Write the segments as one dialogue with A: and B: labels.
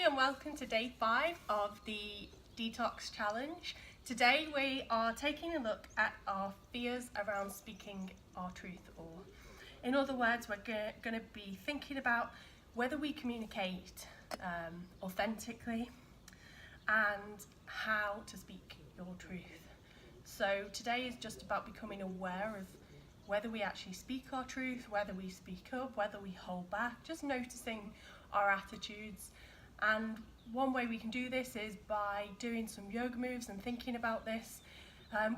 A: and welcome to day 5 of the detox challenge. Today we are taking a look at our fears around speaking our truth, or in other words, we're going to be thinking about whether we communicate authentically and how to speak your truth. So today is just about becoming aware of whether we actually speak our truth, whether we speak up, whether we hold back, just noticing our attitudes. And one way we can do this is by doing some yoga moves and thinking about this.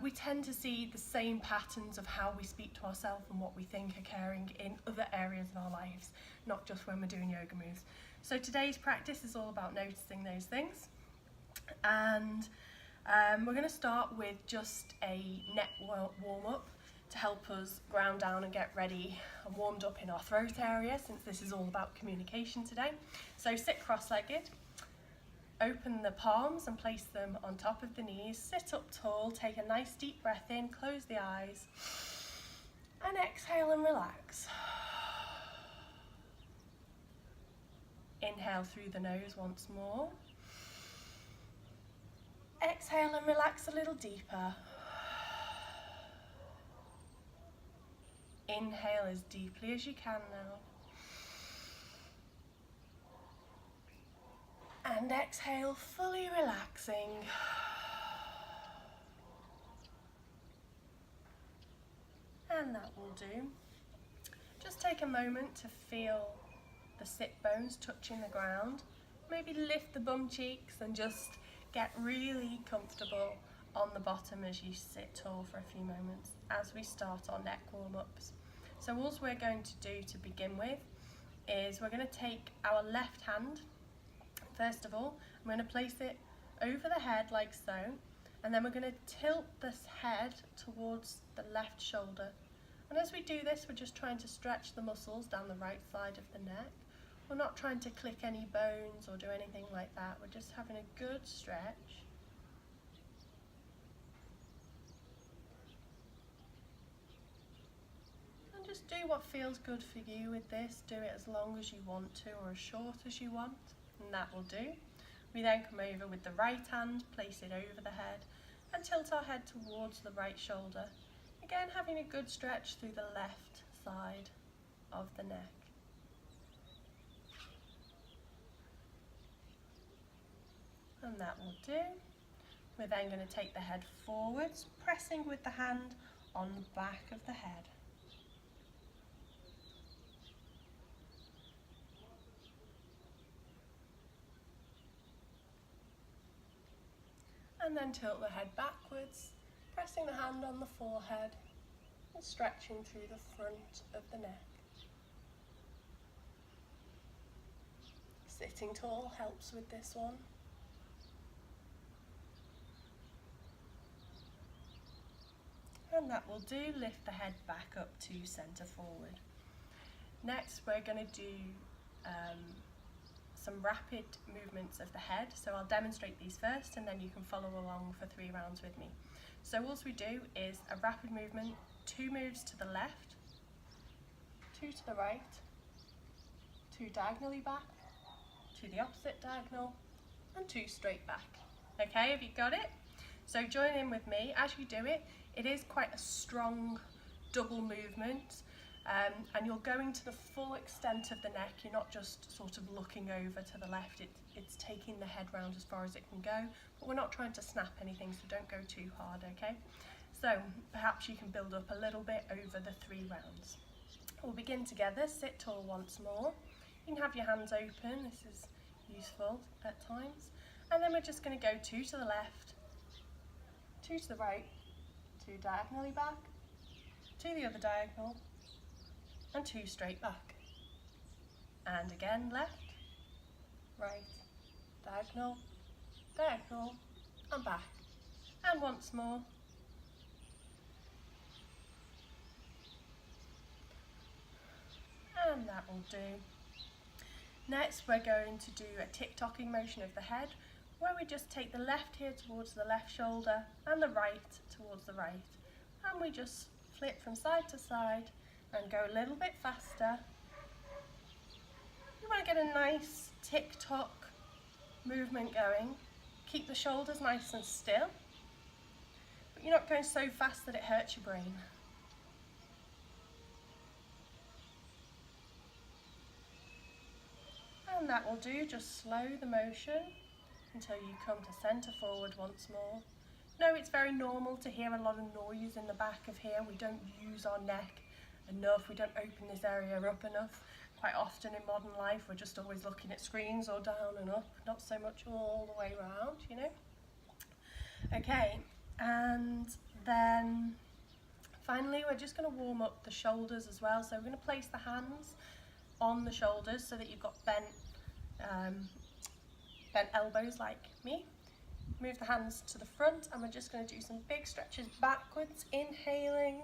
A: We tend to see the same patterns of how we speak to ourselves and what we think occurring in other areas of our lives, not just when we're doing yoga moves. So today's practice is all about noticing those things. And we're going to start with just a neck warm-up to help us ground down and get ready and warmed up in our throat area, since this is all about communication today. So sit cross-legged, open the palms and place them on top of the knees, sit up tall, take a nice deep breath in, close the eyes, and exhale and relax. Inhale through the nose once more. Exhale and relax a little deeper. Inhale as deeply as you can now. And exhale, fully relaxing. And that will do. Just take a moment to feel the sit bones touching the ground. Maybe lift the bum cheeks and just get really comfortable on the bottom as you sit tall for a few moments as we start our neck warm-ups. So all we're going to do to begin with is we're going to take our left hand. First of all, I'm going to place it over the head like so, and then we're going to tilt this head towards the left shoulder. And as we do this, we're just trying to stretch the muscles down the right side of the neck. We're not trying to click any bones or do anything like that. We're just having a good stretch. And just do what feels good for you with this. Do it as long as you want to or as short as you want, and that will do. We then come over with the right hand, place it over the head and tilt our head towards the right shoulder. Again, having a good stretch through the left side of the neck. And that will do. We're then going to take the head forwards, pressing with the hand on the back of the head. And then tilt the head backwards, pressing the hand on the forehead and stretching through the front of the neck. Sitting tall helps with this one. And that will do. Lift the head back up to centre forward. Next we're going to do some rapid movements of the head. So I'll demonstrate these first and then you can follow along for 3 rounds with me. So all we do is a rapid movement, 2 moves to the left, 2 to the right, 2 diagonally back, to the opposite diagonal, and 2 straight back. Okay, have you got it? So join in with me. As you do it, it is quite a strong double movement, and you're going to the full extent of the neck. You're not just sort of looking over to the left, it's taking the head round as far as it can go, but we're not trying to snap anything, so don't go too hard, okay? So perhaps you can build up a little bit over the 3 rounds. We'll begin together, sit tall once more. You can have your hands open, this is useful at times. And then we're just going to go 2 to the left, 2 to the right, 2 diagonally back, to the other diagonal, and 2 straight back. And again, left, right, diagonal, diagonal, and back. And once more. And that will do. Next, we're going to do a tick-tocking motion of the head, where we just take the left here towards the left shoulder and the right towards the right. And we just flip from side to side and go a little bit faster. You want to get a nice tick-tock movement going. Keep the shoulders nice and still, but you're not going so fast that it hurts your brain. And that will do. Just slow the motion until you come to centre forward once more. No, it's very normal to hear a lot of noise in the back of here. We don't use our neck enough. We don't open this area up enough. Quite often in modern life, we're just always looking at screens or down and up, not so much all the way around, you know. Okay, and then finally, we're just going to warm up the shoulders as well. So we're going to place the hands on the shoulders so that you've got bent elbows like me. Move the hands to the front, and we're just going to do some big stretches backwards, inhaling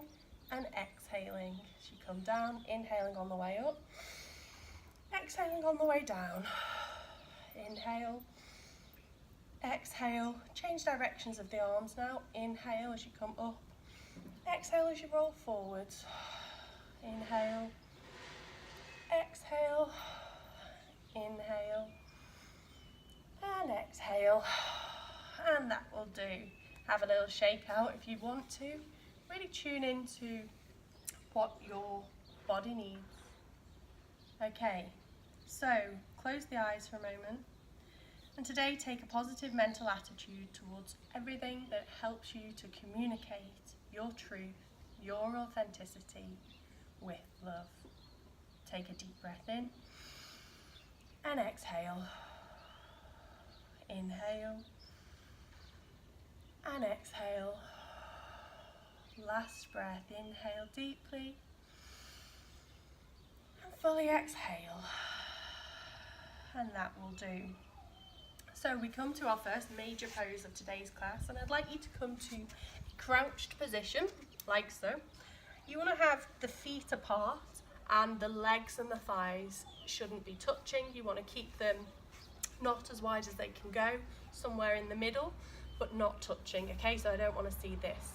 A: and exhaling. As you come down, inhaling on the way up, exhaling on the way down. Inhale, exhale. Change directions of the arms now. Inhale as you come up, exhale as you roll forwards. Inhale, exhale, inhale, and exhale. And that will do. Have a little shake out if you want to. Really tune into what your body needs. Okay, so close the eyes for a moment. And today take a positive mental attitude towards everything that helps you to communicate your truth, your authenticity with love. Take a deep breath in and exhale. Inhale and exhale. Last breath, inhale deeply and fully exhale, and that will do. So we come to our first major pose of today's class, and I'd like you to come to a crouched position, like so. You want to have the feet apart, and the legs and the thighs shouldn't be touching. You want to keep them not as wide as they can go, somewhere in the middle, but not touching, okay? So I don't want to see this.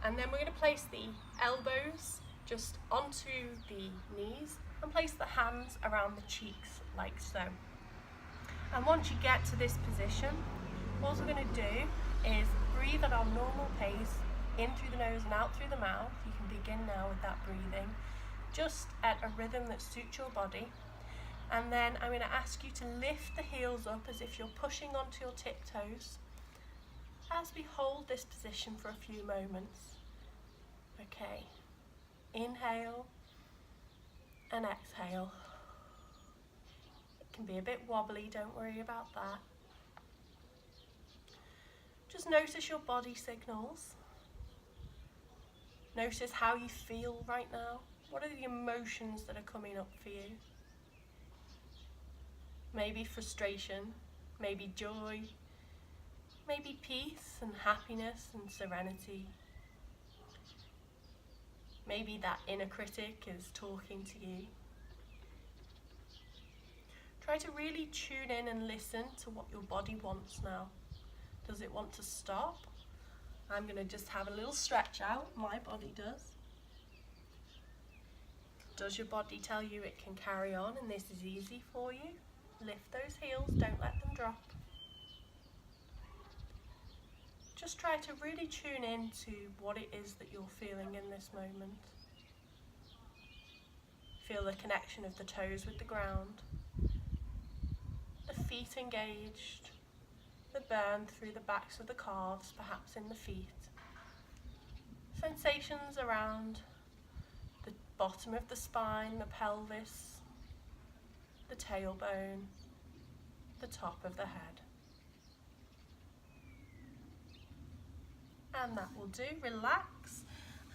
A: And then we're going to place the elbows just onto the knees and place the hands around the cheeks like so. And once you get to this position, what we're going to do is breathe at our normal pace, in through the nose and out through the mouth. You can begin now with that breathing, just at a rhythm that suits your body. And then I'm going to ask you to lift the heels up as if you're pushing onto your tiptoes as we hold this position for a few moments. Okay, inhale and exhale. It can be a bit wobbly, don't worry about that. Just notice your body signals. Notice how you feel right now. What are the emotions that are coming up for you? Maybe frustration, maybe joy, maybe peace and happiness and serenity. Maybe that inner critic is talking to you. Try to really tune in and listen to what your body wants now. Does it want to stop? I'm going to just have a little stretch out. My body does. Does your body tell you it can carry on and this is easy for you? Lift those heels, don't let them drop. Just try to really tune in to what it is that you're feeling in this moment. Feel the connection of the toes with the ground, the feet engaged, the burn through the backs of the calves, perhaps in the feet. Sensations around the bottom of the spine, the pelvis, the tailbone, the top of the head. And that will do. Relax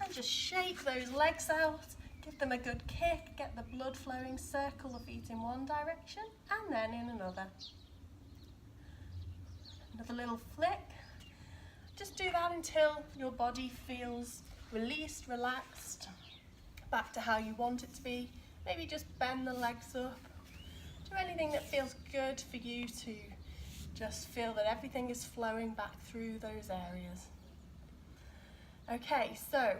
A: and just shake those legs out. Give them a good kick, get the blood flowing, circle the feet in one direction and then in another. Another little flick. Just do that until your body feels released, relaxed, back to how you want it to be. Maybe just bend the legs up. Do anything that feels good for you to just feel that everything is flowing back through those areas. Okay, so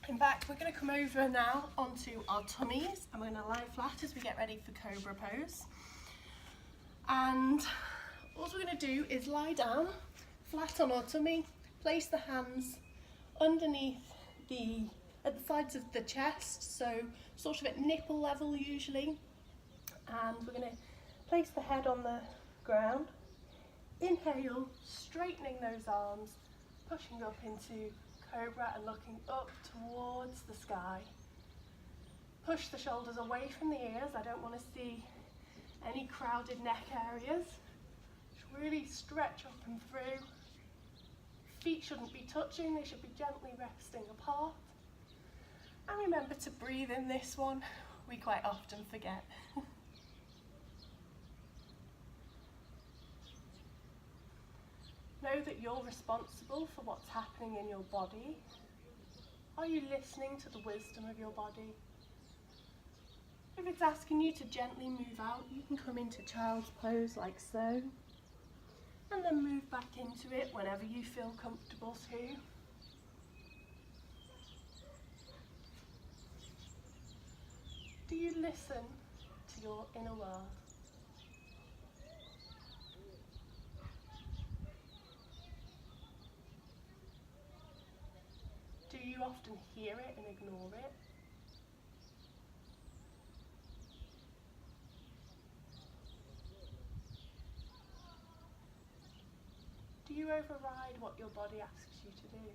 A: in back we're going to come over now onto our tummies and we're going to lie flat as we get ready for cobra pose. And all we're going to do is lie down flat on our tummy, place the hands underneath at the sides of the chest, so sort of at nipple level usually, and we're going to place the head on the ground. Inhale, straightening those arms, pushing up into cobra and looking up towards the sky. Push the shoulders away from the ears. I don't want to see any crowded neck areas. Just really stretch up and through. Feet shouldn't be touching, they should be gently resting apart. And remember to breathe in this one, we quite often forget. Know that you're responsible for what's happening in your body. Are you listening to the wisdom of your body? If it's asking you to gently move out, you can come into child's pose like so. And then move back into it whenever you feel comfortable too. Do you listen to your inner world? Do you often hear it and ignore it? Do you override what your body asks you to do?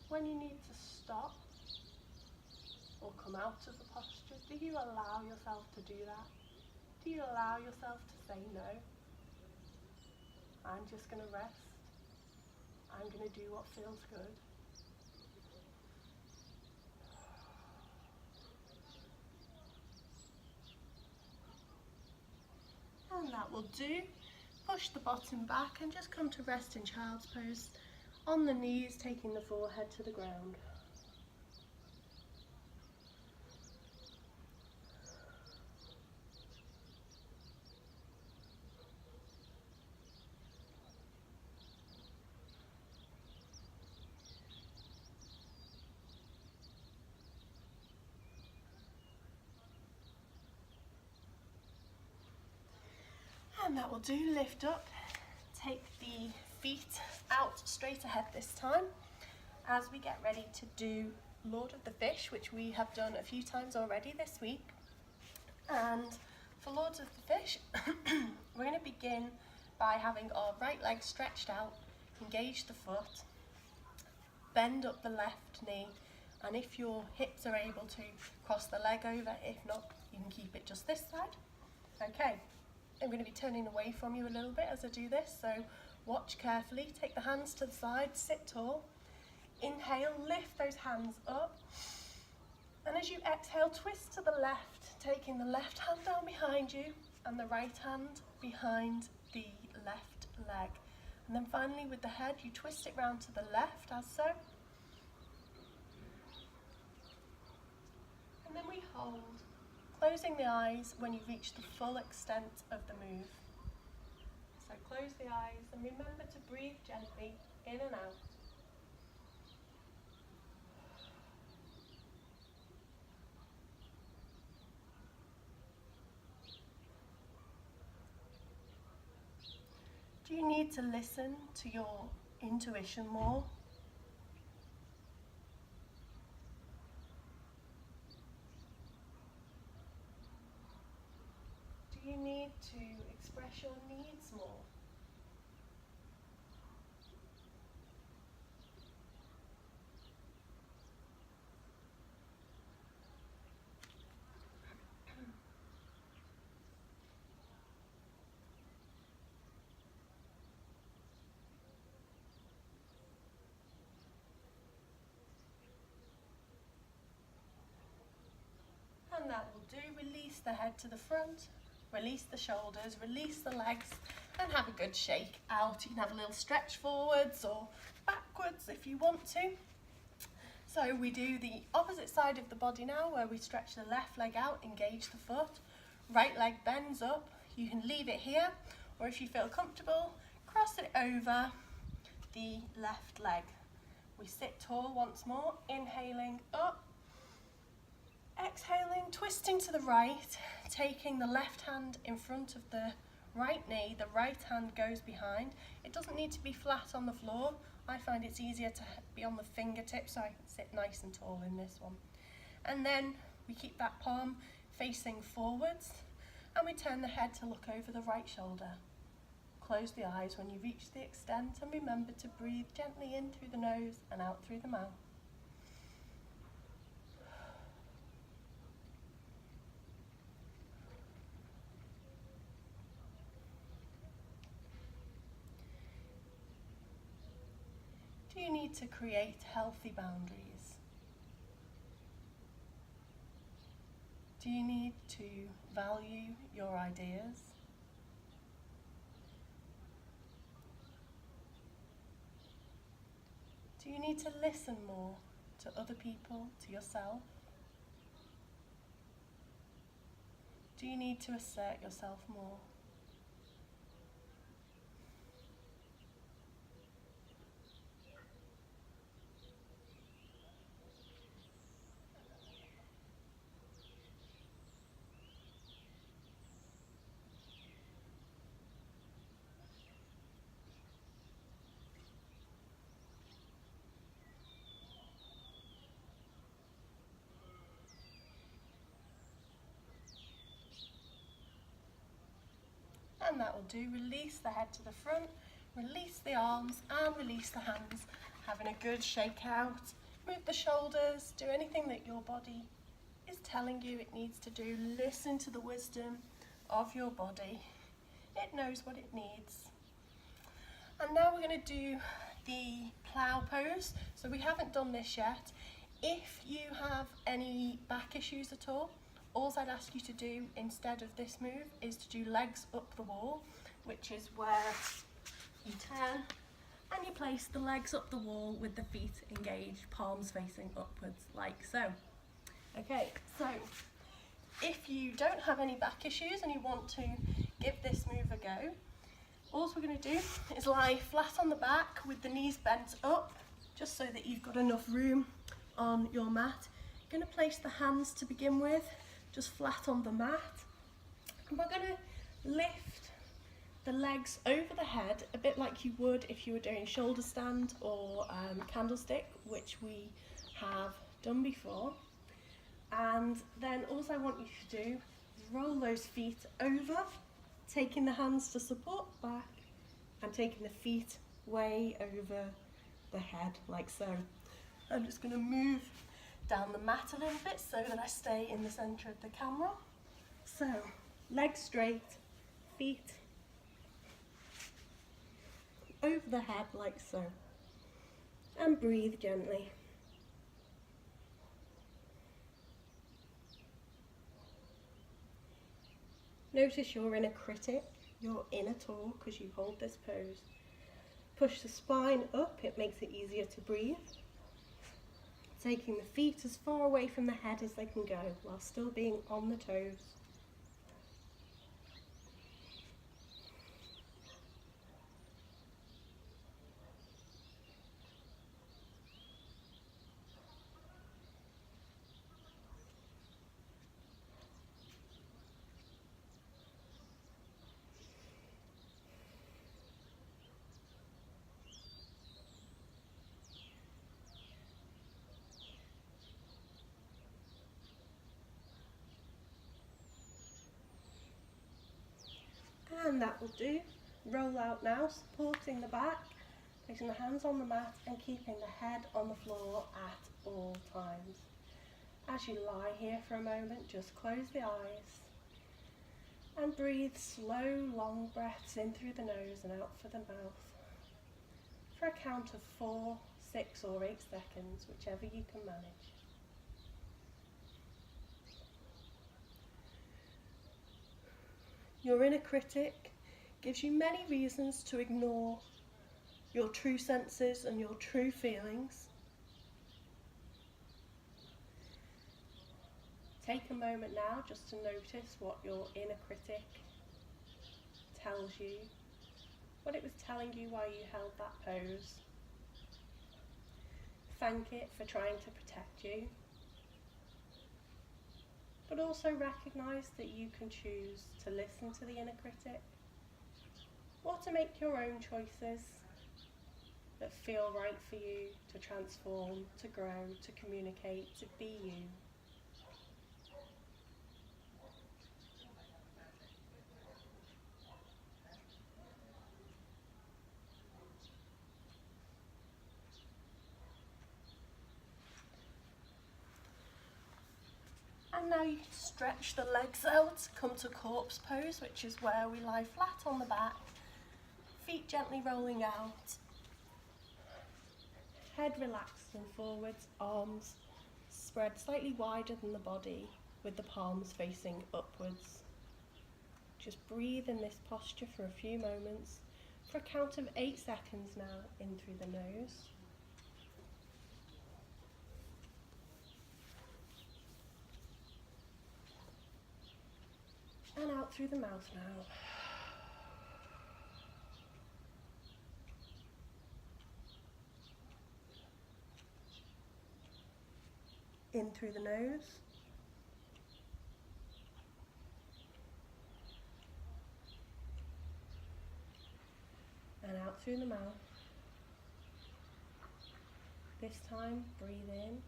A: When you need to stop or come out of the posture, do you allow yourself to do that? Do you allow yourself to say no? I'm just going to rest. I'm going to do what feels good. And that will do. Push the bottom back and just come to rest in child's pose. On the knees, taking the forehead to the ground. And that will do. Lift up. Take the feet out straight ahead this time as we get ready to do Lord of the Fish, which we have done a few times already this week. And for Lords of the Fish, we're going to begin by having our right leg stretched out, engage the foot, bend up the left knee, and if your hips are able to, cross the leg over. If not, you can keep it just this side. Okay. I'm going to be turning away from you a little bit as I do this, so watch carefully. Take the hands to the side, sit tall. Inhale, lift those hands up. And as you exhale, twist to the left, taking the left hand down behind you and the right hand behind the left leg. And then finally with the head, you twist it round to the left as so. And then we hold, closing the eyes when you reach the full extent of the move. So close the eyes and remember to breathe gently in and out. Do you need to listen to your intuition more? Do you need to express your needs more? And that will do. Release the head to the front, release the shoulders, release the legs, and have a good shake out. You can have a little stretch forwards or backwards if you want to. So we do the opposite side of the body now, where we stretch the left leg out, engage the foot, right leg bends up. You can leave it here, or if you feel comfortable, cross it over the left leg. We sit tall once more, inhaling up, exhaling, twisting to the right, taking the left hand in front of the right knee, the right hand goes behind. It doesn't need to be flat on the floor. I find it's easier to be on the fingertips so I can sit nice and tall in this one. And then we keep that palm facing forwards and we turn the head to look over the right shoulder. Close the eyes when you reach the extent and remember to breathe gently in through the nose and out through the mouth. Do you need to create healthy boundaries? Do you need to value your ideas? Do you need to listen more to other people, to yourself? Do you need to assert yourself more? And that will do. Release the head to the front, release the arms and release the hands. Having a good shake out. Move the shoulders, do anything that your body is telling you it needs to do. Listen to the wisdom of your body. It knows what it needs. And now we're going to do the plough pose. So we haven't done this yet. If you have any back issues at all I'd ask you to do instead of this move is to do legs up the wall, which is where you turn and you place the legs up the wall with the feet engaged, palms facing upwards like so. Okay, so if you don't have any back issues and you want to give this move a go, all we're going to do is lie flat on the back with the knees bent up, just so that you've got enough room on your mat. You're going to place the hands to begin with just flat on the mat, and we're going to lift the legs over the head a bit like you would if you were doing shoulder stand or candlestick, which we have done before. And then all I want you to do is roll those feet over, taking the hands to support back and taking the feet way over the head like so. I'm just going to move down the mat a little bit so that I stay in the centre of the camera. So, legs straight, feet over the head like so, and breathe gently. Notice your inner critic, your inner toe, because you hold this pose. Push the spine up, it makes it easier to breathe. Taking the feet as far away from the head as they can go while still being on the toes. And that will do. Roll out now, supporting the back, placing the hands on the mat and keeping the head on the floor at all times. As you lie here for a moment, just close the eyes and breathe slow, long breaths in through the nose and out for the mouth for a count of 4, 6 or 8 seconds, whichever you can manage. Your inner critic gives you many reasons to ignore your true senses and your true feelings. Take a moment now just to notice what your inner critic tells you, what it was telling you while you held that pose. thank it for trying to protect you, but also recognise that you can choose to listen to the inner critic or to make your own choices that feel right for you to transform, to grow, to communicate, to be you. And now you can stretch the legs out, come to corpse pose, which is where we lie flat on the back, feet gently rolling out, head relaxed and forwards, arms spread slightly wider than the body with the palms facing upwards. Just breathe in this posture for a few moments, for a count of 8 seconds now, in through the nose. And out through the mouth now. In through the nose. And out through the mouth. This time, breathe in.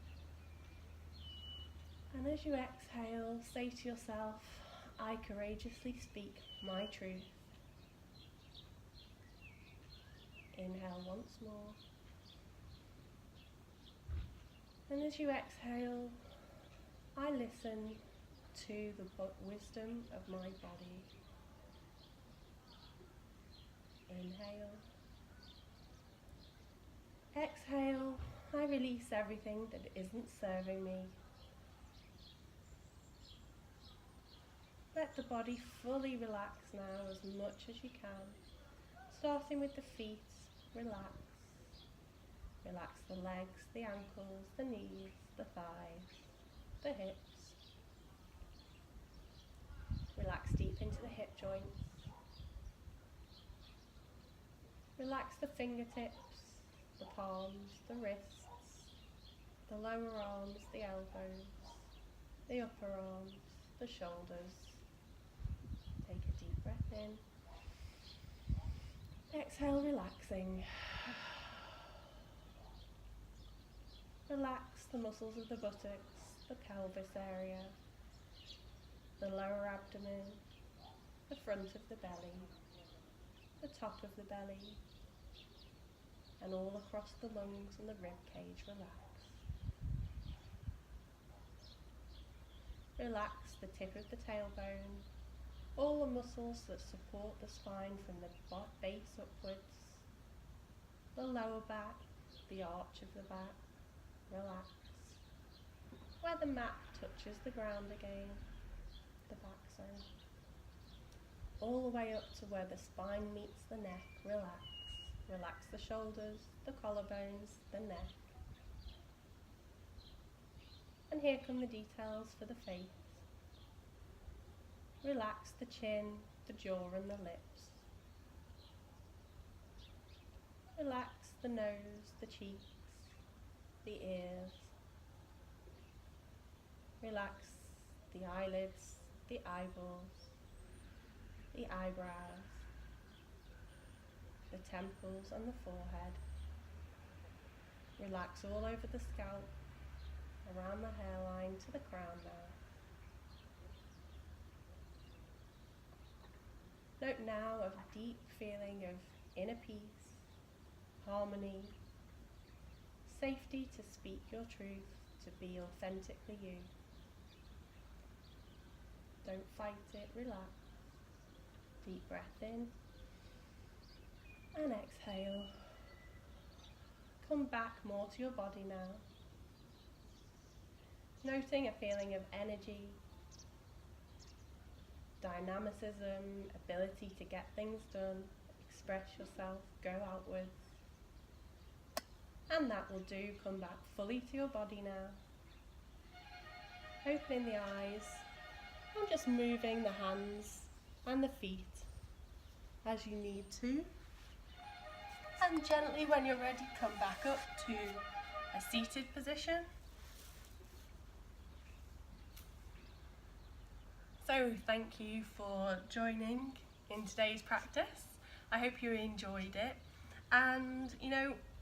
A: And as you exhale, say to yourself, I courageously speak my truth. Inhale once more. And as you exhale, I listen to the wisdom of my body. Inhale. Exhale, I release everything that isn't serving me. Let the body fully relax now as much as you can. Starting with the feet, relax. Relax the legs, the ankles, the knees, the thighs, the hips. Relax deep into the hip joints. Relax the fingertips, the palms, the wrists, the lower arms, the elbows, the upper arms, the shoulders. Take a deep breath in. Exhale, relaxing. Relax the muscles of the buttocks, the pelvis area, the lower abdomen, the front of the belly, the top of the belly, and all across the lungs and the rib cage. Relax. Relax the tip of the tailbone, all the muscles that support the spine from the base upwards, the lower back, the arch of the back. Relax. Where the mat touches the ground again, the back zone. All the way up to where the spine meets the neck. Relax. Relax the shoulders, the collarbones, the neck. And here come the details for the face. Relax the chin, the jaw and the lips. Relax the nose, the cheeks, the ears. Relax the eyelids, the eyeballs, the eyebrows, the temples and the forehead. Relax all over the scalp, around the hairline to the crown now. Note now of a deep feeling of inner peace, harmony, safety to speak your truth, to be authentically you. Don't fight it, relax. Deep breath in and exhale. Come back more to your body now. Noting a feeling of energy, dynamicism, ability to get things done, express yourself, go outwards. And that will do. Come back fully to your body now. Opening the eyes and just moving the hands and the feet as you need to. And gently, when you're ready, come back up to a seated position. So thank you for joining in today's practice. I hope you enjoyed it. And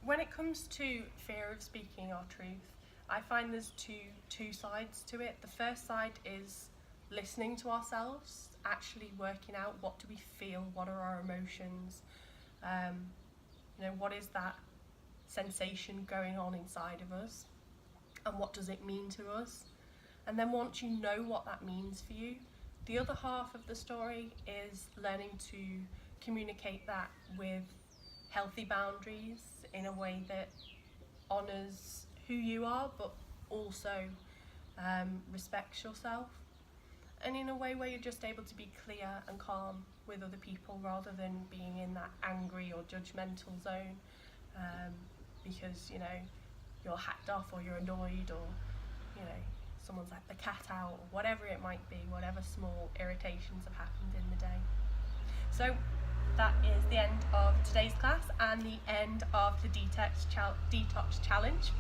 A: when it comes to fear of speaking our truth, I find there's two sides to it. The first side is listening to ourselves, actually working out what do we feel, what are our emotions, what is that sensation going on inside of us, and what does it mean to us. And then once you know what that means for you, the other half of the story is learning to communicate that with healthy boundaries in a way that honours who you are, but also respects yourself, and in a way where you're just able to be clear and calm with other people rather than being in that angry or judgmental zone because you're hacked off or you're annoyed, or someone's let the cat out, or whatever it might be, whatever small irritations have happened in the day. So that is the end of today's class and the end of the detox challenge.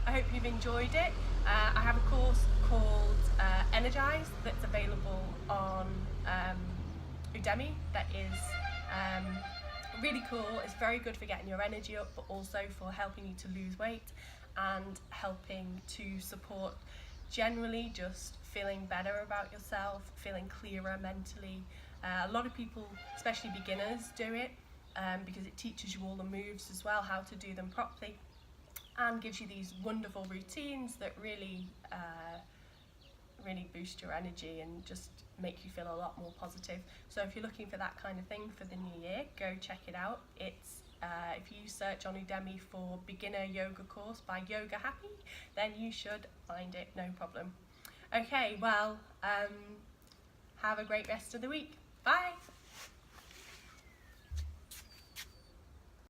A: I hope you've enjoyed it. I have a course called Energize that's available on Udemy that is really cool. It's very good for getting your energy up, but also for helping you to lose weight and helping to support generally just feeling better about yourself, feeling clearer mentally. A lot of people, especially beginners, do it because it teaches you all the moves as well, how to do them properly, and gives you these wonderful routines that really boost your energy and just make you feel a lot more positive. So if you're looking for that kind of thing for the new year, go check it out. It's if you search on Udemy for beginner yoga course by Yoga Happy, then you should find it, no problem. Okay, well, have a great rest of the week. Bye.